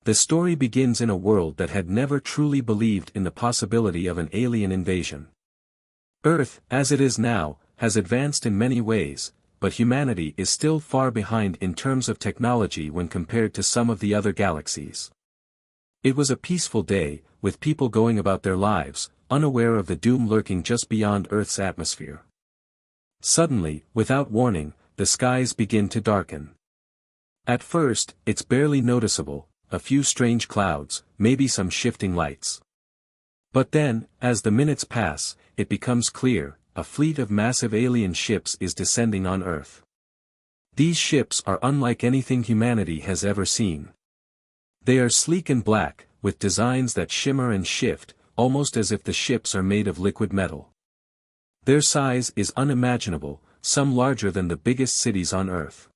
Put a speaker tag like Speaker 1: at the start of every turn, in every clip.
Speaker 1: The story begins in a world that had never truly believed in the possibility of an alien invasion. Earth, as it is now, has advanced in many ways, but humanity is still far behind in terms of technology when compared to some of the other galaxies. It was a peaceful day, with people going about their lives, unaware of the doom lurking just beyond Earth's atmosphere. Suddenly, without warning, the skies begin to darken. At first, it's barely noticeable, a few strange clouds, maybe some shifting lights. But then, as the minutes pass, it becomes clear, a fleet of massive alien ships is descending on Earth. These ships are unlike anything humanity has ever seen. They are sleek and black, with designs that shimmer and shift, almost as if the ships are made of liquid metal. Their size is unimaginable, some larger than the biggest cities on Earth.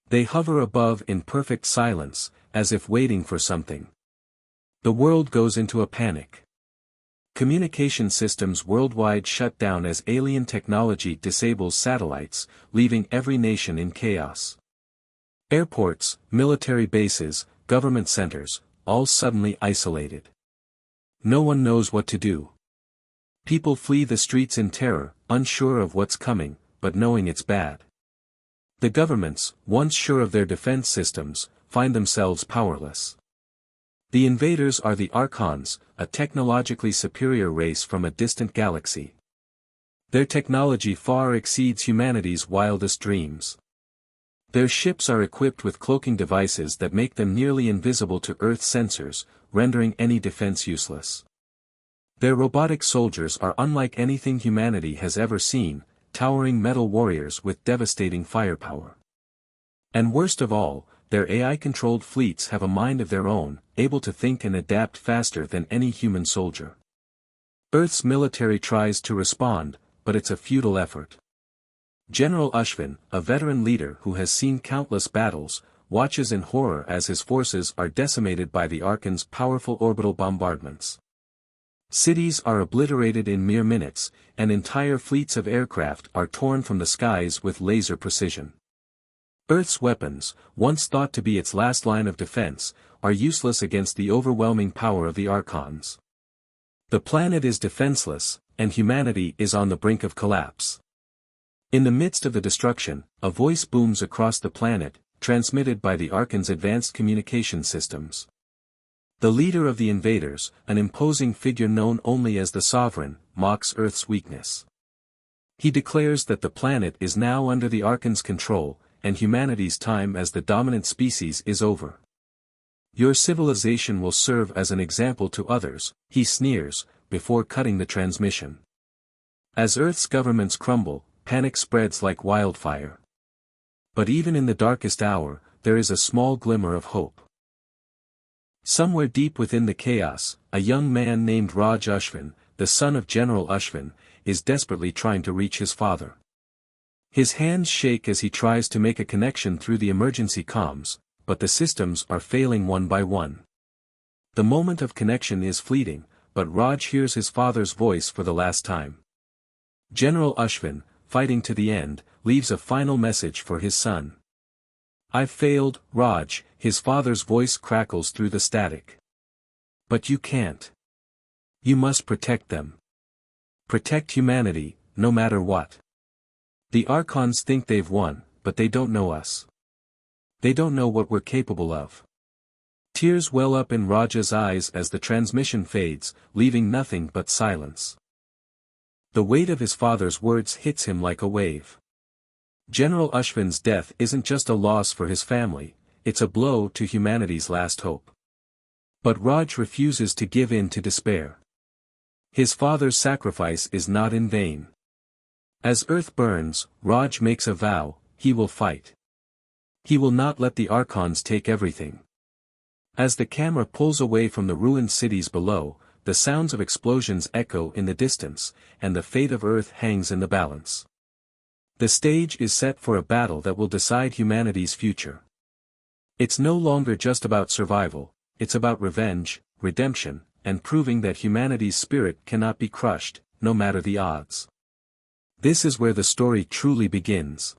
Speaker 1: They hover above in perfect silence, as if waiting for something. The world goes into a panic. Communication systems worldwide shut down as alien technology disables satellites, leaving every nation in chaos. Airports, military bases, government centers, all suddenly isolated. No one knows what to do. People flee the streets in terror, unsure of what's coming, but knowing it's bad. The governments, once sure of their defense systems, find themselves powerless. The invaders are the Archons, a technologically superior race from a distant galaxy. Their technology far exceeds humanity's wildest dreams. Their ships are equipped with cloaking devices that make them nearly invisible to Earth sensors, rendering any defense useless. Their robotic soldiers are unlike anything humanity has ever seen, towering metal warriors with devastating firepower. And worst of all, their AI-controlled fleets have a mind of their own, able to think and adapt faster than any human soldier. Earth's military tries to respond, but it's a futile effort. General Ushvin, a veteran leader who has seen countless battles, watches in horror as his forces are decimated by the Archon's powerful orbital bombardments. Cities are obliterated in mere minutes, and entire fleets of aircraft are torn from the skies with laser precision. Earth's weapons, once thought to be its last line of defense, are useless against the overwhelming power of the Archons. The planet is defenseless, and humanity is on the brink of collapse. In the midst of the destruction, a voice booms across the planet, transmitted by the Archon's advanced communication systems. The leader of the invaders, an imposing figure known only as the Sovereign, mocks Earth's weakness. He declares that the planet is now under the Archon's control, and humanity's time as the dominant species is over. Your civilization will serve as an example to others, he sneers, before cutting the transmission. As Earth's governments crumble, panic spreads like wildfire. But even in the darkest hour, there is a small glimmer of hope. Somewhere deep within the chaos, a young man named Raj Ushvin, the son of General Ushvin, is desperately trying to reach his father. His hands shake as he tries to make a connection through the emergency comms, but the systems are failing one by one. The moment of connection is fleeting, but Raj hears his father's voice for the last time. General Ushvin, fighting to the end, leaves a final message for his son. "I've failed, Raj," his father's voice crackles through the static. "But you can't. You must protect them. Protect humanity, no matter what. The Archons think they've won, but they don't know us. They don't know what we're capable of." Tears well up in Raj's eyes as the transmission fades, leaving nothing but silence. The weight of his father's words hits him like a wave. General Ushvin's death isn't just a loss for his family, it's a blow to humanity's last hope. But Raj refuses to give in to despair. His father's sacrifice is not in vain. As Earth burns, Raj makes a vow: he will fight. He will not let the Archons take everything. As the camera pulls away from the ruined cities below, the sounds of explosions echo in the distance, and the fate of Earth hangs in the balance. The stage is set for a battle that will decide humanity's future. It's no longer just about survival, it's about revenge, redemption, and proving that humanity's spirit cannot be crushed, no matter the odds. This is where the story truly begins.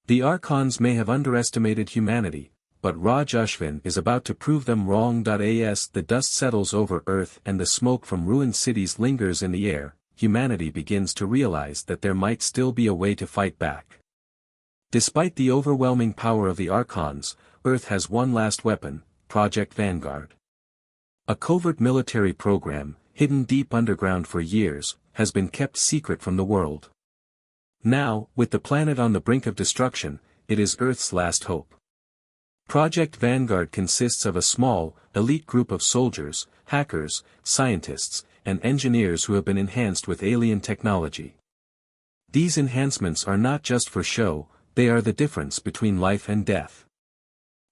Speaker 1: The Archons may have underestimated humanity, but Raj Ashvin is about to prove them wrong. As the dust settles over Earth and the smoke from ruined cities lingers in the air, humanity begins to realize that there might still be a way to fight back. Despite the overwhelming power of the Archons, Earth has one last weapon, Project Vanguard. A covert military program, hidden deep underground for years, has been kept secret from the world. Now, with the planet on the brink of destruction, it is Earth's last hope. Project Vanguard consists of a small, elite group of soldiers, hackers, scientists, and engineers who have been enhanced with alien technology. These enhancements are not just for show, they are the difference between life and death.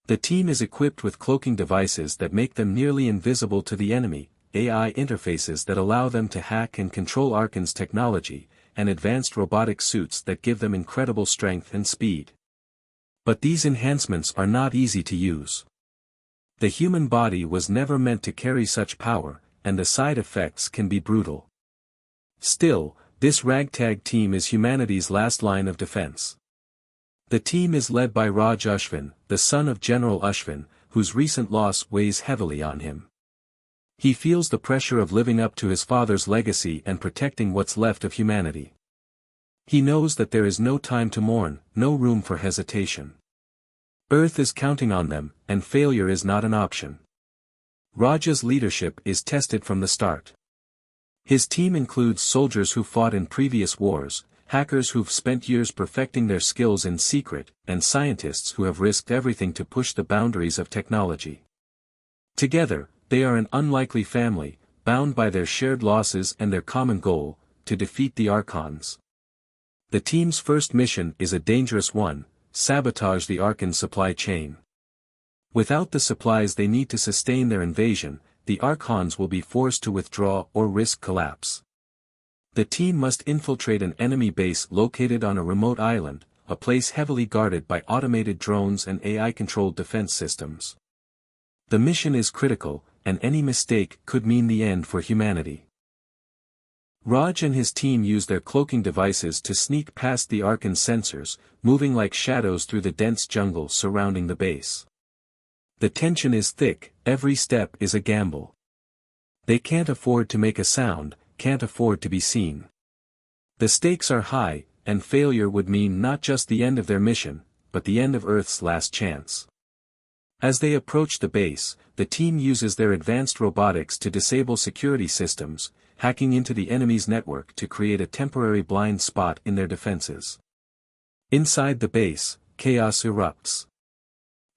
Speaker 1: The team is equipped with cloaking devices that make them nearly invisible to the enemy, AI interfaces that allow them to hack and control Archon's technology, and advanced robotic suits that give them incredible strength and speed. But these enhancements are not easy to use. The human body was never meant to carry such power, and the side effects can be brutal. Still, this ragtag team is humanity's last line of defense. The team is led by Raj Ashvin, the son of General Ashvin, whose recent loss weighs heavily on him. He feels the pressure of living up to his father's legacy and protecting what's left of humanity. He knows that there is no time to mourn, no room for hesitation. Earth is counting on them, and failure is not an option. Raj's leadership is tested from the start. His team includes soldiers who fought in previous wars, hackers who've spent years perfecting their skills in secret, and scientists who have risked everything to push the boundaries of technology. Together, they are an unlikely family, bound by their shared losses and their common goal, to defeat the Archons. The team's first mission is a dangerous one: sabotage the Archon supply chain. Without the supplies they need to sustain their invasion, the Archons will be forced to withdraw or risk collapse. The team must infiltrate an enemy base located on a remote island, a place heavily guarded by automated drones and AI-controlled defense systems. The mission is critical, and any mistake could mean the end for humanity. Raj and his team use their cloaking devices to sneak past the Archon sensors, moving like shadows through the dense jungle surrounding the base. The tension is thick, every step is a gamble. They can't afford to make a sound, can't afford to be seen. The stakes are high, and failure would mean not just the end of their mission, but the end of Earth's last chance. As they approach the base, the team uses their advanced robotics to disable security systems, hacking into the enemy's network to create a temporary blind spot in their defenses. Inside the base, chaos erupts.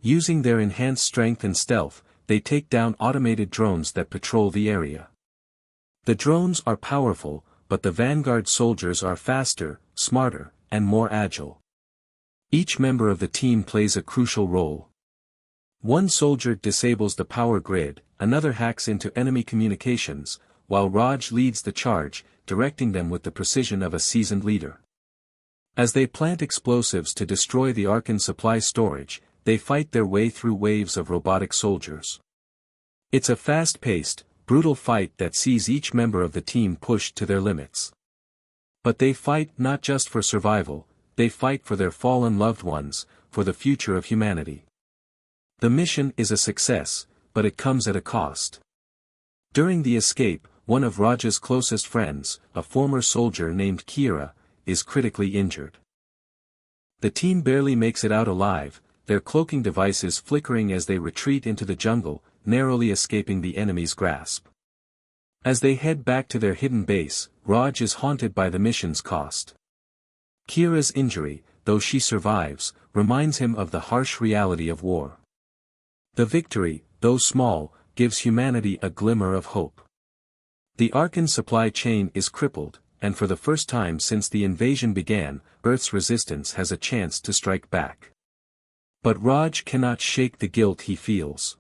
Speaker 1: Using their enhanced strength and stealth, they take down automated drones that patrol the area. The drones are powerful, but the Vanguard soldiers are faster, smarter, and more agile. Each member of the team plays a crucial role. One soldier disables the power grid, another hacks into enemy communications, while Raj leads the charge, directing them with the precision of a seasoned leader. As they plant explosives to destroy the Archon supply storage, they fight their way through waves of robotic soldiers. It's a fast-paced, brutal fight that sees each member of the team pushed to their limits. But they fight not just for survival, they fight for their fallen loved ones, for the future of humanity. The mission is a success, but it comes at a cost. During the escape, one of Raj's closest friends, a former soldier named Kira, is critically injured. The team barely makes it out alive, their cloaking devices flickering as they retreat into the jungle, narrowly escaping the enemy's grasp. As they head back to their hidden base, Raj is haunted by the mission's cost. Kira's injury, though she survives, reminds him of the harsh reality of war. The victory, though small, gives humanity a glimmer of hope. The Archon supply chain is crippled, and for the first time since the invasion began, Earth's resistance has a chance to strike back. But Raj cannot shake the guilt he feels.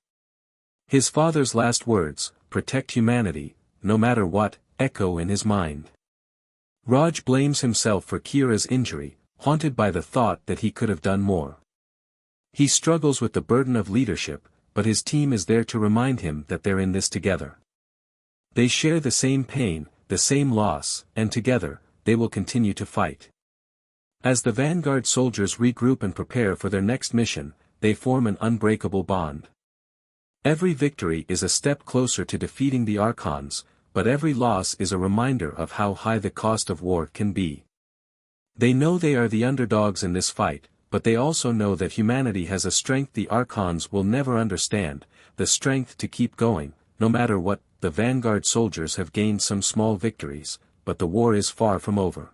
Speaker 1: His father's last words, "Protect humanity, no matter what," echo in his mind. Raj blames himself for Kira's injury, haunted by the thought that he could have done more. He struggles with the burden of leadership, but his team is there to remind him that they're in this together. They share the same pain, the same loss, and together, they will continue to fight. As the Vanguard soldiers regroup and prepare for their next mission, they form an unbreakable bond. Every victory is a step closer to defeating the Archons, but every loss is a reminder of how high the cost of war can be. They know they are the underdogs in this fight, but they also know that humanity has a strength the Archons will never understand, the strength to keep going, no matter what. The vanguard soldiers have gained some small victories, but the war is far from over.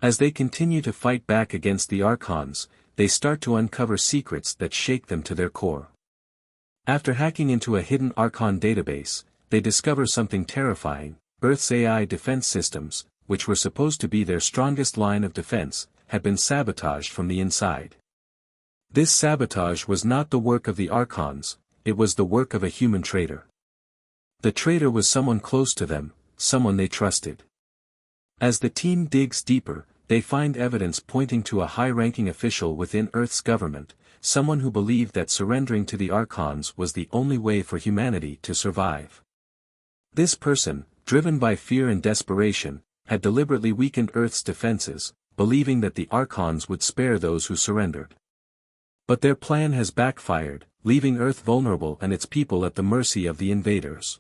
Speaker 1: As they continue to fight back against the Archons, they start to uncover secrets that shake them to their core. After hacking into a hidden Archon database, they discover something terrifying: Earth's AI defense systems, which were supposed to be their strongest line of defense, had been sabotaged from the inside. This sabotage was not the work of the Archons, it was the work of a human traitor. The traitor was someone close to them, someone they trusted. As the team digs deeper, they find evidence pointing to a high-ranking official within Earth's government, someone who believed that surrendering to the Archons was the only way for humanity to survive. This person, driven by fear and desperation, had deliberately weakened Earth's defenses, believing that the Archons would spare those who surrendered. But their plan has backfired, leaving Earth vulnerable and its people at the mercy of the invaders.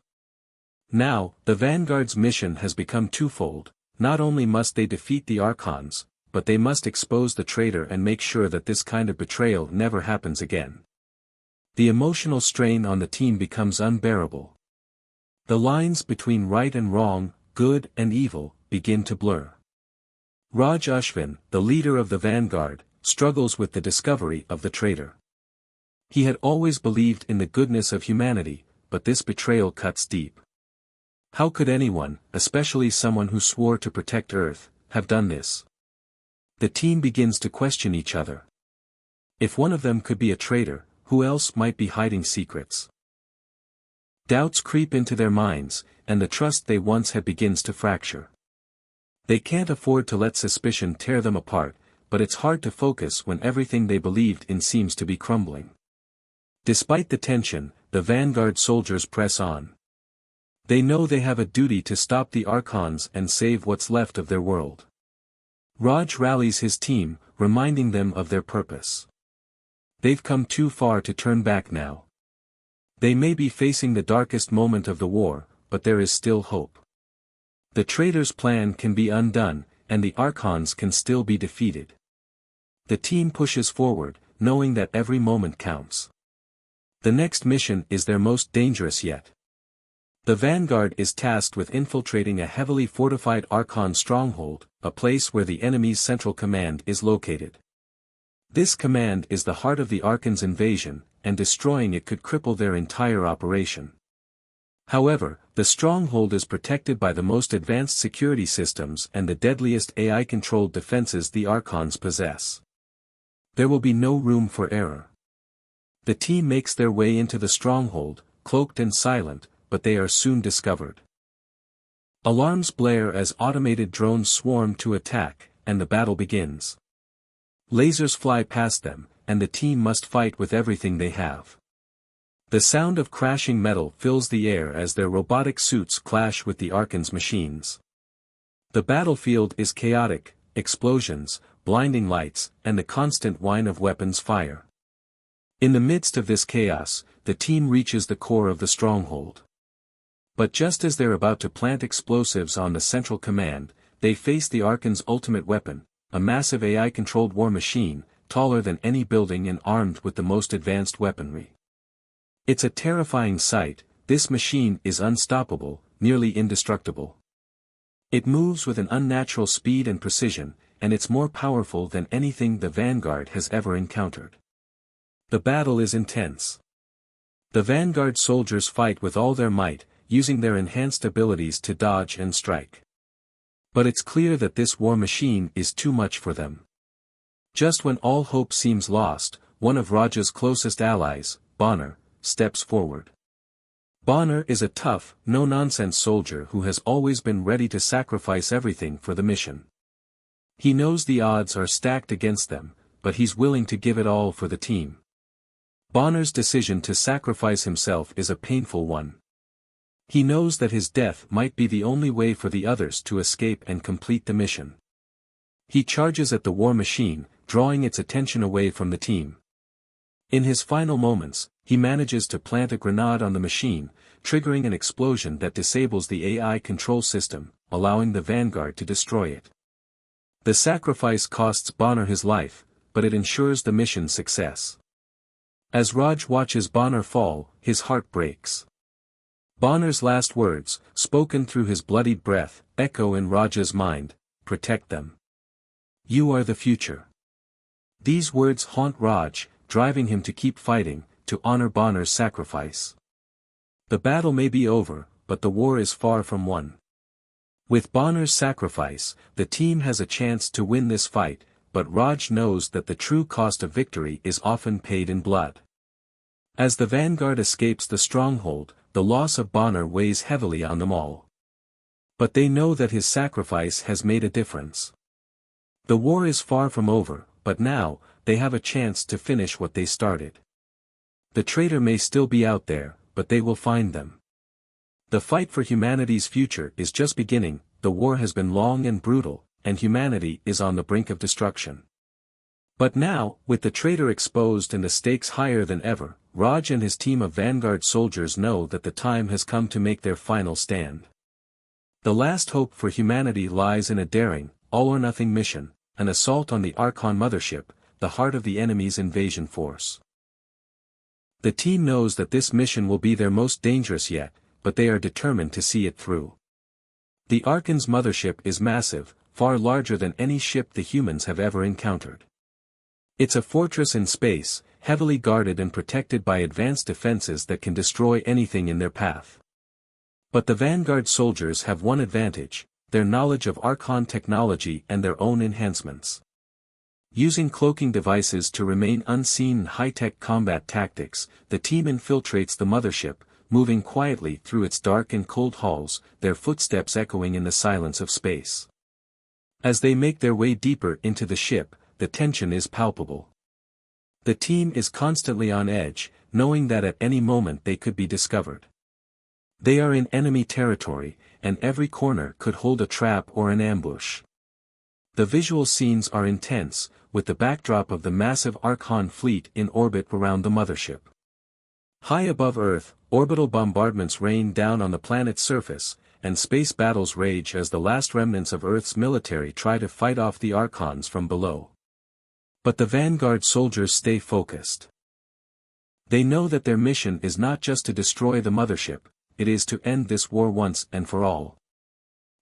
Speaker 1: Now, the Vanguard's mission has become twofold: not only must they defeat the Archons, but they must expose the traitor and make sure that this kind of betrayal never happens again. The emotional strain on the team becomes unbearable. The lines between right and wrong, good and evil, begin to blur. Raj Ashvin, the leader of the Vanguard, struggles with the discovery of the traitor. He had always believed in the goodness of humanity, but this betrayal cuts deep. How could anyone, especially someone who swore to protect Earth, have done this? The team begins to question each other. If one of them could be a traitor, who else might be hiding secrets? Doubts creep into their minds, and the trust they once had begins to fracture. They can't afford to let suspicion tear them apart, but it's hard to focus when everything they believed in seems to be crumbling. Despite the tension, the Vanguard soldiers press on. They know they have a duty to stop the Archons and save what's left of their world. Raj rallies his team, reminding them of their purpose. They've come too far to turn back now. They may be facing the darkest moment of the war, but there is still hope. The traitor's plan can be undone, and the Archons can still be defeated. The team pushes forward, knowing that every moment counts. The next mission is their most dangerous yet. The Vanguard is tasked with infiltrating a heavily fortified Archon stronghold, a place where the enemy's central command is located. This command is the heart of the Archon's invasion, and destroying it could cripple their entire operation. However, the stronghold is protected by the most advanced security systems and the deadliest AI-controlled defenses the Archons possess. There will be no room for error. The team makes their way into the stronghold, cloaked and silent, but they are soon discovered. Alarms blare as automated drones swarm to attack, and the battle begins. Lasers fly past them, and the team must fight with everything they have. The sound of crashing metal fills the air as their robotic suits clash with the Archon's machines. The battlefield is chaotic: explosions, blinding lights, and the constant whine of weapons fire. In the midst of this chaos, the team reaches the core of the stronghold. But just as they're about to plant explosives on the central command, they face the Archon's ultimate weapon, a massive AI-controlled war machine, taller than any building and armed with the most advanced weaponry. It's a terrifying sight. This machine is unstoppable, nearly indestructible. It moves with an unnatural speed and precision, and it's more powerful than anything the Vanguard has ever encountered. The battle is intense. The Vanguard soldiers fight with all their might, using their enhanced abilities to dodge and strike. But it's clear that this war machine is too much for them. Just when all hope seems lost, one of Raja's closest allies, Bonner, steps forward. Bonner is a tough, no-nonsense soldier who has always been ready to sacrifice everything for the mission. He knows the odds are stacked against them, but he's willing to give it all for the team. Bonner's decision to sacrifice himself is a painful one. He knows that his death might be the only way for the others to escape and complete the mission. He charges at the war machine, drawing its attention away from the team. In his final moments, he manages to plant a grenade on the machine, triggering an explosion that disables the AI control system, allowing the Vanguard to destroy it. The sacrifice costs Bonner his life, but it ensures the mission's success. As Raj watches Bonner fall, his heart breaks. Bonner's last words, spoken through his bloodied breath, echo in Raj's mind: "Protect them. You are the future." These words haunt Raj, driving him to keep fighting, to honor Bonner's sacrifice. The battle may be over, but the war is far from won. With Bonner's sacrifice, the team has a chance to win this fight, but Raj knows that the true cost of victory is often paid in blood. As the Vanguard escapes the stronghold, the loss of Bonner weighs heavily on them all. But they know that his sacrifice has made a difference. The war is far from over, but now, they have a chance to finish what they started. The traitor may still be out there, but they will find them. The fight for humanity's future is just beginning. The war has been long and brutal, and humanity is on the brink of destruction. But now, with the traitor exposed and the stakes higher than ever, Raj and his team of Vanguard soldiers know that the time has come to make their final stand. The last hope for humanity lies in a daring, all-or-nothing mission, an assault on the Archon mothership, the heart of the enemy's invasion force. The team knows that this mission will be their most dangerous yet, but they are determined to see it through. The Archon's mothership is massive, far larger than any ship the humans have ever encountered. It's a fortress in space, heavily guarded and protected by advanced defenses that can destroy anything in their path. But the Vanguard soldiers have one advantage: their knowledge of Archon technology and their own enhancements. Using cloaking devices to remain unseen and high-tech combat tactics, the team infiltrates the mothership, moving quietly through its dark and cold halls, their footsteps echoing in the silence of space. As they make their way deeper into the ship, the tension is palpable. The team is constantly on edge, knowing that at any moment they could be discovered. They are in enemy territory, and every corner could hold a trap or an ambush. The visual scenes are intense, with the backdrop of the massive Archon fleet in orbit around the mothership. High above Earth, orbital bombardments rain down on the planet's surface, and space battles rage as the last remnants of Earth's military try to fight off the Archons from below. But the Vanguard soldiers stay focused. They know that their mission is not just to destroy the mothership, it is to end this war once and for all.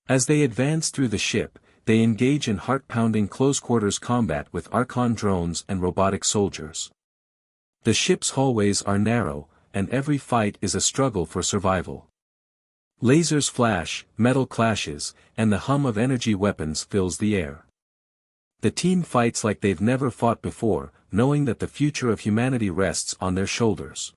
Speaker 1: As they advance through the ship, they engage in heart-pounding close-quarters combat with Archon drones and robotic soldiers. The ship's hallways are narrow, and every fight is a struggle for survival. Lasers flash, metal clashes, and the hum of energy weapons fills the air. The team fights like they've never fought before, knowing that the future of humanity rests on their shoulders.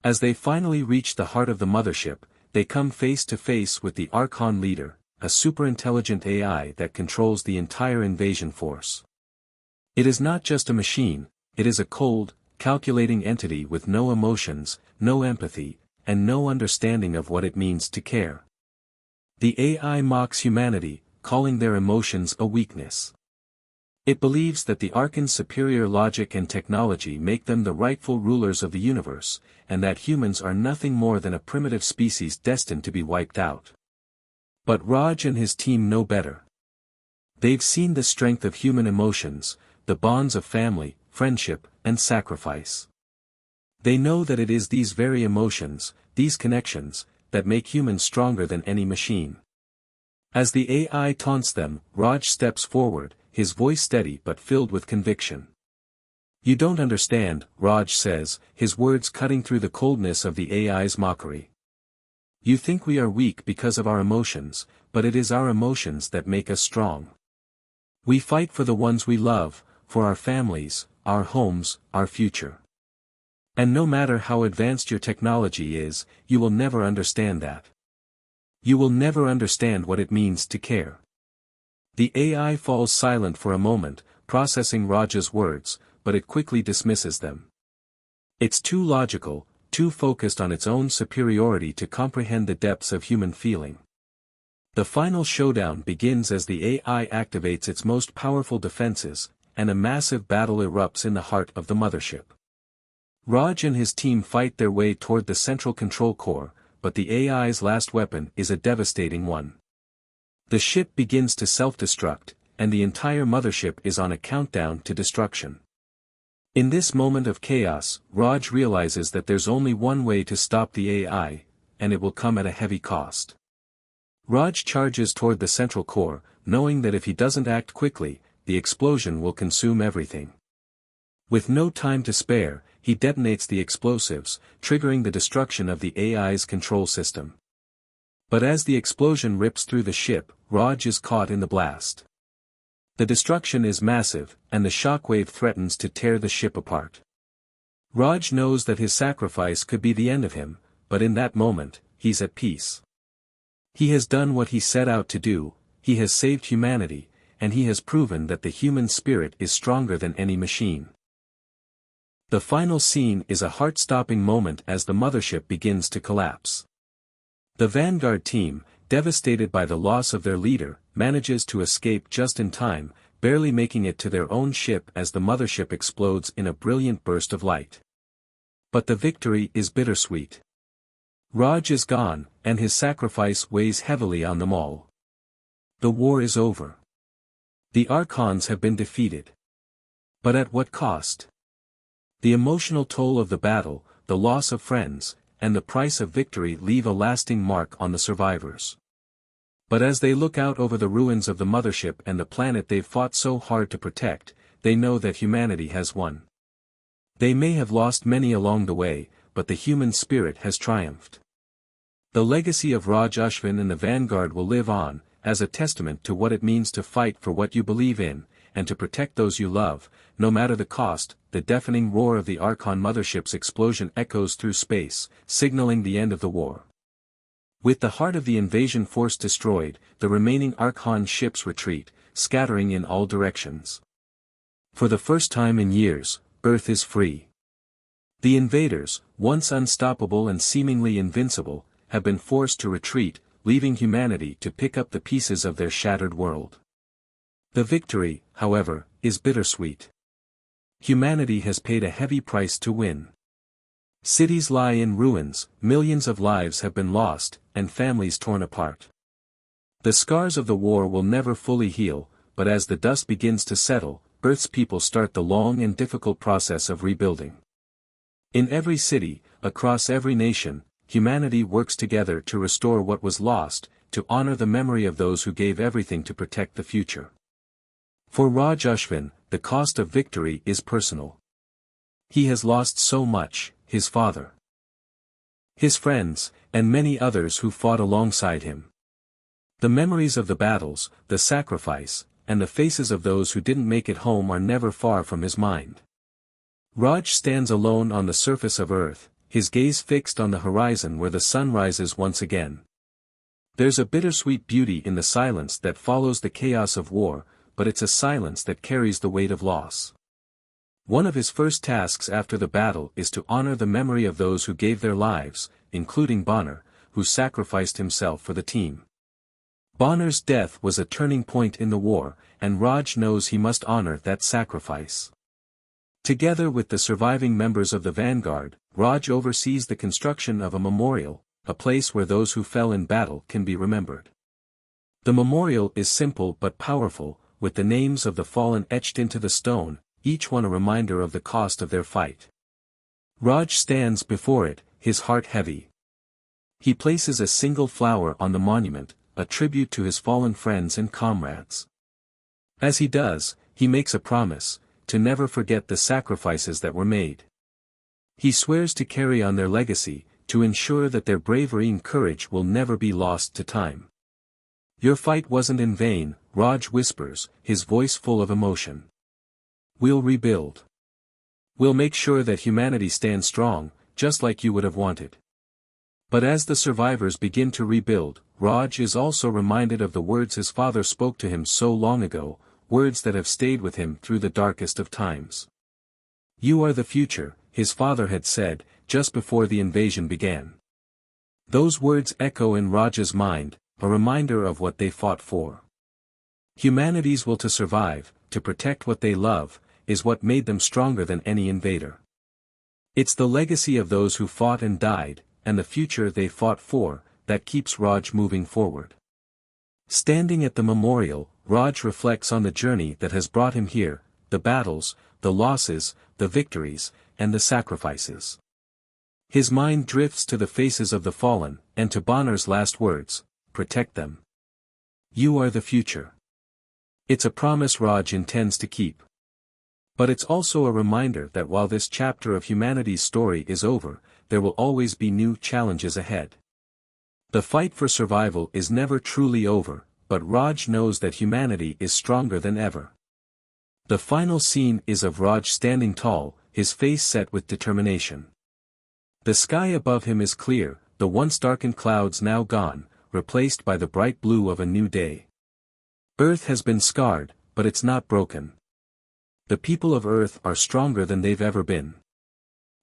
Speaker 1: As they finally reach the heart of the mothership, they come face to face with the Archon leader, a superintelligent AI that controls the entire invasion force. It is not just a machine, it is a cold, calculating entity with no emotions, no empathy, and no understanding of what it means to care. The AI mocks humanity, calling their emotions a weakness. It believes that the Archon's superior logic and technology make them the rightful rulers of the universe, and that humans are nothing more than a primitive species destined to be wiped out. But Raj and his team know better. They've seen the strength of human emotions, the bonds of family, friendship, and sacrifice. They know that it is these very emotions, these connections, that make humans stronger than any machine. As the AI taunts them, Raj steps forward, his voice steady but filled with conviction. "You don't understand," Raj says, his words cutting through the coldness of the AI's mockery. "You think we are weak because of our emotions, but it is our emotions that make us strong. We fight for the ones we love, for our families, our homes, our future. And no matter how advanced your technology is, you will never understand that. You will never understand what it means to care." The AI falls silent for a moment, processing Raj's words, but it quickly dismisses them. It's too logical, too focused on its own superiority to comprehend the depths of human feeling. The final showdown begins as the AI activates its most powerful defenses, and a massive battle erupts in the heart of the mothership. Raj and his team fight their way toward the central control core, but the AI's last weapon is a devastating one. The ship begins to self-destruct, and the entire mothership is on a countdown to destruction. In this moment of chaos, Raj realizes that there's only one way to stop the AI, and it will come at a heavy cost. Raj charges toward the central core, knowing that if he doesn't act quickly, the explosion will consume everything. With no time to spare, he detonates the explosives, triggering the destruction of the AI's control system. But as the explosion rips through the ship, Raj is caught in the blast. The destruction is massive, and the shockwave threatens to tear the ship apart. Raj knows that his sacrifice could be the end of him, but in that moment, he's at peace. He has done what he set out to do, he has saved humanity, and he has proven that the human spirit is stronger than any machine. The final scene is a heart-stopping moment as the mothership begins to collapse. The Vanguard team, devastated by the loss of their leader, manages to escape just in time, barely making it to their own ship as the mothership explodes in a brilliant burst of light. But the victory is bittersweet. Raj is gone, and his sacrifice weighs heavily on them all. The war is over. The Archons have been defeated. But at what cost? The emotional toll of the battle, the loss of friends, and the price of victory leave a lasting mark on the survivors. But as they look out over the ruins of the mothership and the planet they've fought so hard to protect, they know that humanity has won. They may have lost many along the way, but the human spirit has triumphed. The legacy of Raj Ashwin and the Vanguard will live on, as a testament to what it means to fight for what you believe in, and to protect those you love, no matter the cost. The deafening roar of the Archon mothership's explosion echoes through space, signaling the end of the war. With the heart of the invasion force destroyed, the remaining Archon ships retreat, scattering in all directions. For the first time in years, Earth is free. The invaders, once unstoppable and seemingly invincible, have been forced to retreat, leaving humanity to pick up the pieces of their shattered world. The victory, however, is bittersweet. Humanity has paid a heavy price to win. Cities lie in ruins, millions of lives have been lost, and families torn apart. The scars of the war will never fully heal, but as the dust begins to settle, Earth's people start the long and difficult process of rebuilding. In every city, across every nation, humanity works together to restore what was lost, to honor the memory of those who gave everything to protect the future. For Raj Ashwin, the cost of victory is personal. He has lost so much, his father, his friends, and many others who fought alongside him. The memories of the battles, the sacrifice, and the faces of those who didn't make it home are never far from his mind. Raj stands alone on the surface of Earth, his gaze fixed on the horizon where the sun rises once again. There's a bittersweet beauty in the silence that follows the chaos of war, but it's a silence that carries the weight of loss. One of his first tasks after the battle is to honor the memory of those who gave their lives, including Bonner, who sacrificed himself for the team. Bonner's death was a turning point in the war, and Raj knows he must honor that sacrifice. Together with the surviving members of the Vanguard, Raj oversees the construction of a memorial, a place where those who fell in battle can be remembered. The memorial is simple but powerful, with the names of the fallen etched into the stone, each one a reminder of the cost of their fight. Raj stands before it, his heart heavy. He places a single flower on the monument, a tribute to his fallen friends and comrades. As he does, he makes a promise, to never forget the sacrifices that were made. He swears to carry on their legacy, to ensure that their bravery and courage will never be lost to time. Your fight wasn't in vain, Raj whispers, his voice full of emotion. We'll rebuild. We'll make sure that humanity stands strong, just like you would have wanted. But as the survivors begin to rebuild, Raj is also reminded of the words his father spoke to him so long ago, words that have stayed with him through the darkest of times. You are the future, his father had said, just before the invasion began. Those words echo in Raj's mind, a reminder of what they fought for. Humanity's will to survive, to protect what they love, is what made them stronger than any invader. It's the legacy of those who fought and died, and the future they fought for, that keeps Raj moving forward. Standing at the memorial, Raj reflects on the journey that has brought him here, the battles, the losses, the victories, and the sacrifices. His mind drifts to the faces of the fallen, and to Banner's last words, "Protect them. You are the future." It's a promise Raj intends to keep. But it's also a reminder that while this chapter of humanity's story is over, there will always be new challenges ahead. The fight for survival is never truly over, but Raj knows that humanity is stronger than ever. The final scene is of Raj standing tall, his face set with determination. The sky above him is clear, the once darkened clouds now gone, replaced by the bright blue of a new day. Earth has been scarred, but it's not broken. The people of Earth are stronger than they've ever been.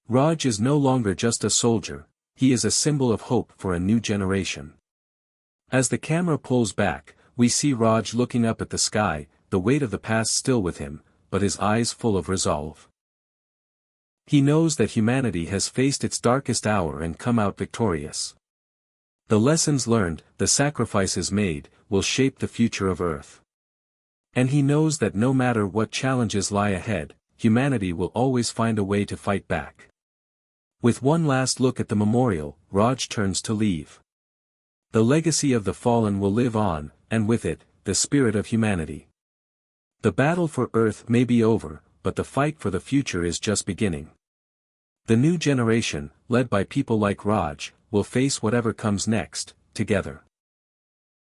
Speaker 1: Raj is no longer just a soldier, he is a symbol of hope for a new generation. As the camera pulls back, we see Raj looking up at the sky, the weight of the past still with him, but his eyes full of resolve. He knows that humanity has faced its darkest hour and come out victorious. The lessons learned, the sacrifices made, will shape the future of Earth. And he knows that no matter what challenges lie ahead, humanity will always find a way to fight back. With one last look at the memorial, Raj turns to leave. The legacy of the fallen will live on, and with it, the spirit of humanity. The battle for Earth may be over, but the fight for the future is just beginning. The new generation, led by people like Raj, will face whatever comes next, together.